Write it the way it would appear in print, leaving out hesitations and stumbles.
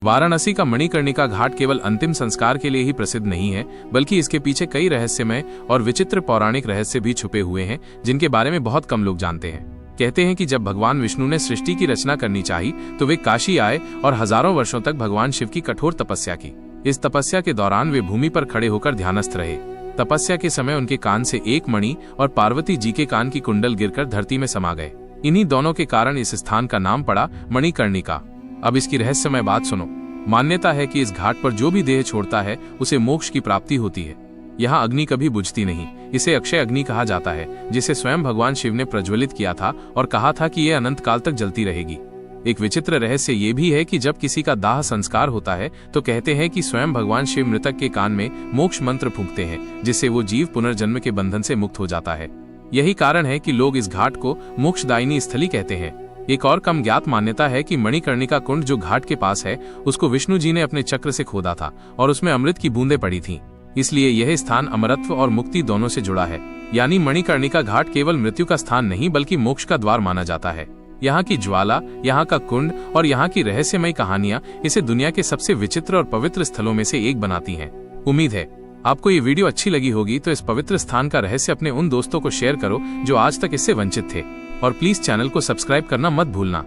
वाराणसी का मणिकर्णिका घाट केवल अंतिम संस्कार के लिए ही प्रसिद्ध नहीं है, बल्कि इसके पीछे कई रहस्यमय और विचित्र पौराणिक रहस्य भी छुपे हुए हैं, जिनके बारे में बहुत कम लोग जानते हैं। कहते हैं कि जब भगवान विष्णु ने सृष्टि की रचना करनी चाहिए तो वे काशी आए और हजारों वर्षों तक भगवान शिव की कठोर तपस्या की। इस तपस्या के दौरान वे भूमि पर खड़े होकर ध्यानस्थ रहे। तपस्या के समय उनके कान से एक मणि और पार्वती जी के कान की कुंडल गिरकर धरती में समा गए। इन्हीं दोनों के कारण इस स्थान का नाम पड़ा मणिकर्णिका। अब इसकी रहस्यमय बात सुनो। मान्यता है कि इस घाट पर जो भी देह छोड़ता है उसे मोक्ष की प्राप्ति होती है। यहाँ अग्नि कभी बुझती नहीं। इसे अक्षय अग्नि कहा जाता है, जिसे स्वयं भगवान शिव ने प्रज्वलित किया था और कहा था कि यह अनंत काल तक जलती रहेगी। एक विचित्र रहस्य ये भी है कि जब किसी का दाह संस्कार होता है तो कहते हैं कि स्वयं भगवान शिव मृतक के कान में मोक्ष मंत्र फूंकते हैं, जिससे वो जीव पुनर्जन्म के बंधन से मुक्त हो जाता है। यही कारण है कि लोग इस घाट को मोक्षदायिनी स्थली कहते हैं। एक और कम ज्ञात मान्यता है कि मणिकर्णिका कुंड जो घाट के पास है, उसको विष्णु जी ने अपने चक्र से खोदा था और उसमें अमृत की बूंदें पड़ी थीं। इसलिए यह स्थान अमरत्व और मुक्ति दोनों से जुड़ा है। यानी मणिकर्णिका घाट केवल मृत्यु का स्थान नहीं बल्कि मोक्ष का द्वार माना जाता है। यहाँ की ज्वाला, यहाँ का कुंड और यहाँ की रहस्यमय कहानियां इसे दुनिया के सबसे विचित्र और पवित्र स्थलों में से एक बनाती हैं। उम्मीद है आपको ये वीडियो अच्छी लगी होगी, तो इस पवित्र स्थान का रहस्य अपने उन दोस्तों को शेयर करो जो आज तक इससे वंचित थे। और प्लीज चैनल को सब्सक्राइब करना मत भूलना।